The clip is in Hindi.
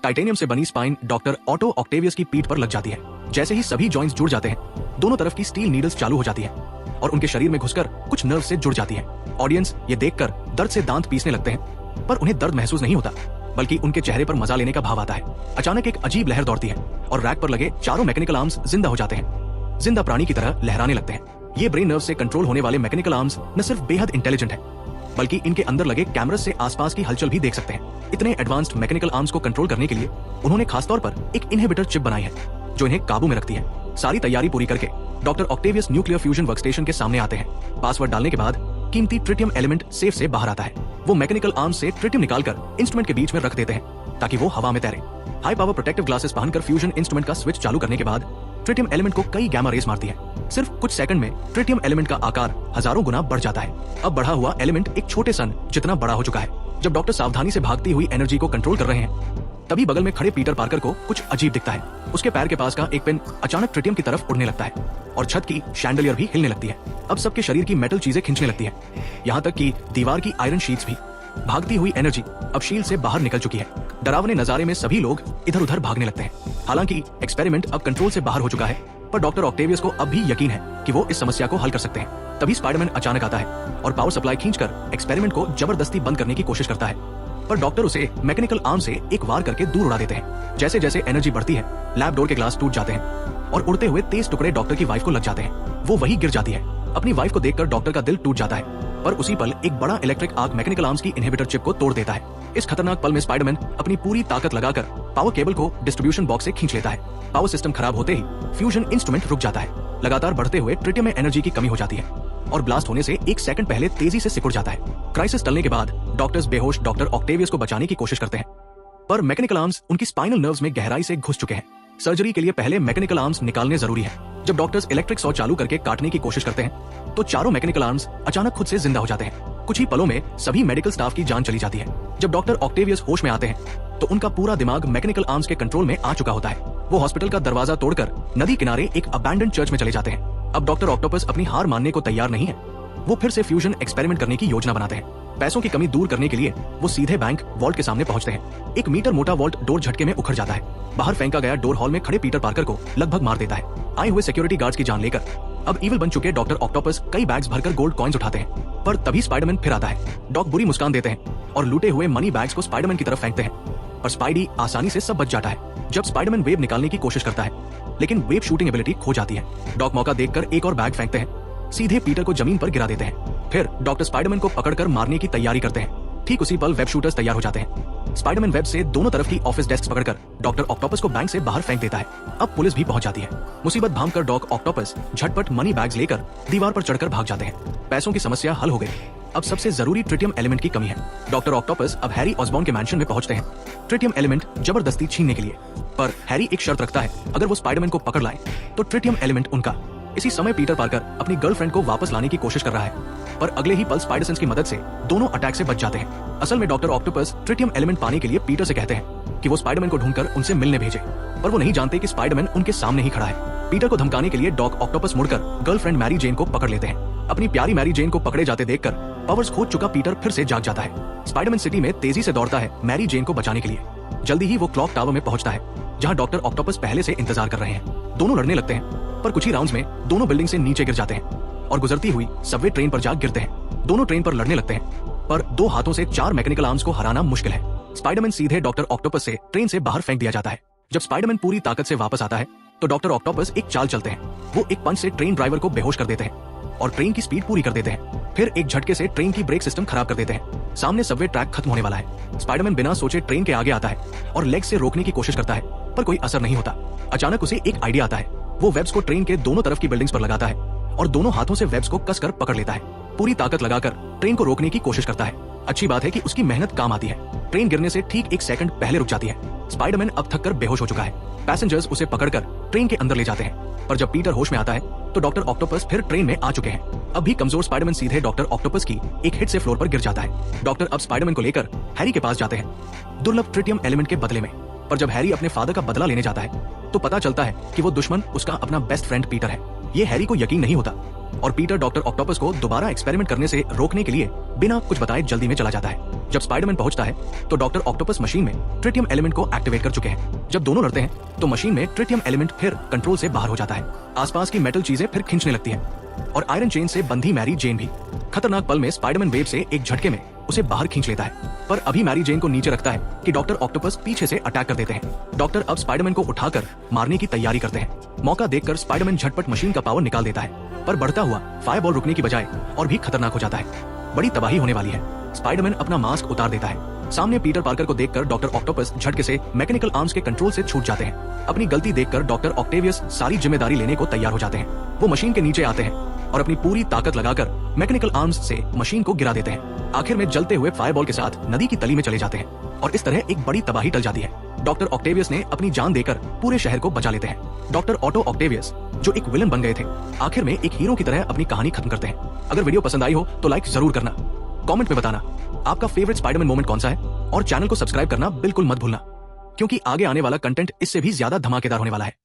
टाइटेनियम से बनी स्पाइन डॉक्टर ऑटो ऑक्टेवियस की पीठ पर लग जाती है। जैसे ही सभी जॉइंट्स जुड़ जाते हैं, दोनों तरफ की स्टील नीडल्स चालू हो जाती है और उनके शरीर में घुसकर कुछ नर्व से जुड़ जाती है। ऑडियंस ये देखकर दर्द से दांत पीसने लगते हैं, पर उन्हें दर्द महसूस नहीं होता, बल्कि उनके चेहरे पर मजा लेने का भाव आता है। अचानक एक अजीब लहर दौड़ती है और रैक पर लगे चारों मैकेनिकल आर्म्स जिंदा हो जाते हैं, जिंदा प्राणी की तरह लहराने लगते हैं। ये ब्रेन नर्व से कंट्रोल होने वाले मैकेनिकल आर्म्स न सिर्फ बेहद इंटेलिजेंट है, बल्कि इनके अंदर लगे कैमरास से आसपास की हलचल भी देख सकते हैं। इतने एडवांस्ड मैकेनिकल आर्म्स को कंट्रोल करने के लिए उन्होंने खासतौर पर एक इनहिबिटर चिप बनाई है, जो इन्हें काबू में रखती है। सारी तैयारी पूरी करके doctor Octavius nuclear fusion workstation के सामने आते हैं। पासवर्ड डालने के बाद कीमती ट्रिटियम एलिमेंट सेफ से बाहर आता है। वो मैकेनिकल आर्म से ट्रिटियम निकालकर इंस्ट्रूमेंट के बीच में रख देते हैं ताकि वो हवा में तैरे। हाई पावर प्रोटेक्टिव ग्लासेस पहनकर फ्यूजन इंस्ट्रूमेंट का स्विच चालू करने के बाद ट्रिटियम एलिमेंट को कई गैमा रेस मारती है। सिर्फ कुछ सेकंड में ट्रिटियम एलिमेंट का आकार हजारों गुना बढ़ जाता है। अब बढ़ा हुआ एलिमेंट एक छोटे सन जितना बड़ा हो चुका है। जब डॉक्टर सावधानी से भागती हुई एनर्जी को कंट्रोल कर रहे हैं, तभी बगल में खड़े पीटर पार्कर को कुछ अजीब दिखता है। उसके पैर के पास का एक पेन अचानक ट्रिटियम की तरफ उड़ने लगता है और छत की शैंडलियर भी हिलने लगती है। अब सबके शरीर की मेटल चीजें खींचने लगती है, यहाँ तक कि दीवार की आयरन शीट्स भी। भागती हुई एनर्जी अब शील्ड से बाहर निकल चुकी है। डरावने नजारे में सभी लोग इधर उधर भागने लगते हैं। हालांकि एक्सपेरिमेंट अब कंट्रोल से बाहर हो चुका है, पर डॉक्टर ऑक्टेवियस को अब भी यकीन है कि वो इस समस्या को हल कर सकते हैं। तभी स्पाइडरमैन अचानक आता है और पावर सप्लाई खींचकर एक्सपेरिमेंट को जबरदस्ती बंद करने की कोशिश करता है, पर डॉक्टर उसे मैकेनिकल आर्म से एक वार करके दूर उड़ा देते हैं। जैसे जैसे एनर्जी बढ़ती है, लैब डोर के ग्लास टूट जाते हैं और उड़ते हुए 23 टुकड़े डॉक्टर की वाइफ को लग जाते हैं। वो वही गिर जाती है। अपनी वाइफ को देखकर डॉक्टर का दिल टूट जाता है, पर उसी पल एक बड़ा इलेक्ट्रिक आर्क मैकेनिकल आर्म्स की इनहिबिटर चिप को तोड़ देता है। इस खतरनाक पल में स्पाइडरमैन अपनी पूरी ताकत लगाकर पावर केबल को डिस्ट्रीब्यूशन बॉक्स से खींच लेता है। पावर सिस्टम खराब होते ही फ्यूजन इंस्ट्रूमेंट रुक जाता है। लगातार बढ़ते हुए ट्रिटियम में एनर्जी की कमी हो जाती है और ब्लास्ट होने से एक सेकंड पहले तेजी से सिकुड़ जाता है। क्राइसिस टलने के बाद डॉक्टर्स बेहोश डॉक्टर ऑक्टेवियस को बचाने की कोशिश करते हैं, पर मैकेनिकल आर्म्स उनकी स्पाइनल नर्व्स में गहराई से घुस चुके हैं। सर्जरी के लिए पहले मैकेनिकल आर्म्स निकालने जरूरी है। जब डॉक्टर्स इलेक्ट्रिक सॉ चालू करके काटने की कोशिश करते हैं, तो चारों मैकेनिकल आर्म्स अचानक खुद से जिंदा हो जाते हैं। कुछ ही पलों में सभी मेडिकल स्टाफ की जान चली जाती है। जब डॉक्टर ऑक्टेवियस होश में आते हैं, तो उनका पूरा दिमाग मैकेनिकल आर्म्स के कंट्रोल में आ चुका होता है। वो हॉस्पिटल का दरवाजा तोड़कर नदी किनारे एक अबैंडन्ड चर्च में चले जाते हैं। अब डॉक्टर ऑक्टोपस अपनी हार मानने को तैयार नहीं है। वो फिर से फ्यूजन एक्सपेरिमेंट करने की योजना बनाते हैं। पैसों की कमी दूर करने के लिए वो सीधे बैंक वॉल्ट के सामने पहुंचते हैं। 1 मीटर मोटा वॉल्ट डोर झटके में उखड़ जाता है। बाहर फेंका गया डोर हॉल में खड़े पीटर पार्कर को लगभग मार देता है। आए हुए सिक्योरिटी गार्ड्स की जान लेकर अब इविल बन चुके डॉक्टर ऑक्टोपस कई बैग्स भरकर गोल्ड कॉइन्स उठाते हैं, पर तभी स्पाइडरमैन फिर आता है। डॉक बुरी मुस्कान देते हैं और लूटे हुए मनी बैग्स को स्पाइडरमैन की तरफ फेंकते हैं, पर स्पाइडी आसानी से सब बच जाता है। जब स्पाइडरमैन वेब निकालने की कोशिश करता है, लेकिन वेब शूटिंग एबिलिटी खो जाती है। डॉक मौका देखकर एक और बैग फेंकते हैं, सीधे पीटर को जमीन पर गिरा देते हैं। फिर डॉक्टर स्पाइडरमैन को पकड़कर मारने की तैयारी करते हैं। ठीक उसी पल वेब शूटर्स तैयार हो जाते हैं। स्पाइडरमैन वेब से दोनों तरफ की ऑफिस डेस्क पकड़कर डॉक्टर ऑक्टोपस को बैंक से बाहर फेंक देता है। अब पुलिस भी पहुंच जाती है। मुसीबत भांपकर डॉक ऑक्टोपस झटपट मनी बैग्स लेकर दीवार पर चढ़कर भाग जाते हैं। पैसों की समस्या हल हो गई। अब सबसे जरूरी ट्रिटियम एलिमेंट की कमी है। डॉक्टर ऑक्टोपस अब हैरी ऑसबॉर्न के मैंशन में पहुंचते हैं ट्रिटियम एलिमेंट जबरदस्ती छीनने के लिए, पर हैरी एक शर्त रखता है, अगर वो स्पाइडरमैन को पकड़ लाए तो ट्रिटियम एलिमेंट उनका। इसी समय पीटर पार्कर अपनी गर्लफ्रेंड को वापस लाने की कोशिश कर रहा है, पर अगले ही पल स्पाइडर सेंस की मदद से दोनों अटैक से बच जाते हैं। असल में डॉक्टर ऑक्टोपस ट्रिटियम एलिमेंट पाने के लिए पीटर से कहते हैं कि वो स्पाइडरमैन को ढूंढकर उनसे मिलने भेजे, पर वो नहीं जानते कि स्पाइडरमैन उनके सामने ही खड़ा है। पीटर को धमकाने के लिए डॉक ऑक्टोपस मुड़कर गर्लफ्रेंड मैरी जेन को पकड़ लेते हैं। अपनी प्यारी मैरी जेन को पकड़े जाते देखकर पावर्स खो चुका पीटर फिर से जाग जाता है। स्पाइडरमैन सिटी में तेजी से दौड़ता है मैरी जेन को बचाने के लिए। जल्दी ही वो क्लॉक टावर में पहुंचता है, जहां डॉक्टर ऑक्टोपस पहले से इंतजार कर रहे हैं। दोनों लड़ने लगते हैं, पर कुछ ही राउंड्स में दोनों बिल्डिंग से नीचे गिर जाते हैं और गुजरती हुई सबवे ट्रेन पर जा गिरते हैं। दोनों ट्रेन पर लड़ने लगते हैं, पर 2 हाथों से 4 मैकेनिकल आर्म्स को हराना मुश्किल है। स्पाइडरमैन सीधे डॉक्टर ऑक्टोपस से ट्रेन से बाहर फेंक दिया जाता है। जब स्पाइडरमैन पूरी ताकत से वापस आता है, तो डॉक्टर ऑक्टोपस एक चाल चलते हैं। वो एक पंच से ट्रेन ड्राइवर को बेहोश कर देते हैं और ट्रेन की स्पीड पूरी कर देते हैं। फिर एक झटके से ट्रेन की ब्रेक सिस्टम खराब कर देते हैं। सामने सबवे ट्रैक खत्म होने वाला है। स्पाइडरमैन बिना सोचे ट्रेन के आगे आता है और लेग से रोकने की कोशिश करता है, पर कोई असर नहीं होता। अचानक उसे एक आइडिया आता है। वो वेब्स को ट्रेन के दोनों तरफ की बिल्डिंग्स पर लगाता है और दोनों हाथों से वेब्स को कसकर पकड़ लेता है। पूरी ताकत लगाकर ट्रेन को रोकने की कोशिश करता है। अच्छी बात है कि उसकी मेहनत काम आती है। ट्रेन गिरने से ठीक 1 सेकंड पहले रुक जाती है। स्पाइडरमैन अब थककर बेहोश हो चुका है। पैसेंजर्स उसे पकड़कर ट्रेन के अंदर ले जाते हैं, पर जब पीटर होश में आता है, तो डॉक्टर ऑक्टोपस फिर ट्रेन में आ चुके हैं। अब भी कमजोर स्पाइडरमैन सीधे डॉक्टर ऑक्टोपस की एक हिट से फ्लोर पर गिर जाता है। डॉक्टर अब स्पाइडरमैन को लेकर हैरी के पास जाते हैं, दुर्लभ ट्रिटियम एलिमेंट के बदले में। पर जब हैरी अपने फादर का बदला लेने जाता है, तो पता चलता है कि वो दुश्मन उसका अपना बेस्ट फ्रेंड पीटर है। ये हैरी को यकीन नहीं होता और पीटर डॉक्टर ऑक्टोपस को दोबारा एक्सपेरिमेंट करने से रोकने के लिए बिना कुछ बताए जल्दी में चला जाता है। जब स्पाइडरमैन पहुंचता है तो डॉक्टर ऑक्टोपस मशीन में ट्रिटियम एलिमेंट को एक्टिवेट कर चुके हैं। जब दोनों लड़ते हैं तो मशीन में ट्रिटियम एलिमेंट फिर कंट्रोल से बाहर हो जाता है। आसपास की मेटल चीजें फिर खींचने लगती हैं और आयरन चेन से बंधी मैरी जेन भी। खतरनाक पल में स्पाइडरमैन वेब से एक झटके में उसे बाहर खींच लेता है, पर अभी मैरी जेन को नीचे रखता है कि डॉक्टर ऑक्टोपस पीछे से अटैक कर देते हैं। डॉक्टर अब स्पाइडरमैन को उठाकर मारने की तैयारी करते हैं। मौका देखकर स्पाइडरमैन झटपट मशीन का पावर निकाल देता है, पर बढ़ता हुआ फायरबॉल रुकने की बजाय और भी खतरनाक हो जाता है। बड़ी तबाही होने वाली है। स्पाइडरमैन अपना मास्क उतार देता है। सामने पीटर पार्कर को देखकर डॉक्टर ऑक्टोपस झटके से मैकेनिकल आर्म्स के कंट्रोल से छूट जाते हैं। अपनी गलती देखकर डॉक्टर ऑक्टेवियस सारी जिम्मेदारी लेने को तैयार हो जाते हैं। वो मशीन के नीचे आते हैं और अपनी पूरी ताकत लगाकर मैकेनिकल आर्म्स से मशीन को गिरा देते हैं। आखिर में जलते हुए फायरबॉल के साथ नदी की तली में चले जाते हैं और इस तरह एक बड़ी तबाही टल जाती है। डॉक्टर ऑक्टेवियस ने अपनी जान देकर पूरे शहर को बचा लेते हैं। डॉक्टर ऑटो ऑक्टेवियस जो एक विलन बन गए थे, आखिर में एक हीरो की तरह अपनी कहानी खत्म करते हैं। अगर वीडियो पसंद आई हो तो लाइक जरूर करना, कमेंट में बताना आपका फेवरेट स्पाइडरमैन मोमेंट कौन सा है और चैनल को सब्सक्राइब करना बिल्कुल मत भूलना, क्योंकि आगे आने वाला कंटेंट इससे भी ज्यादा धमाकेदार होने वाला है।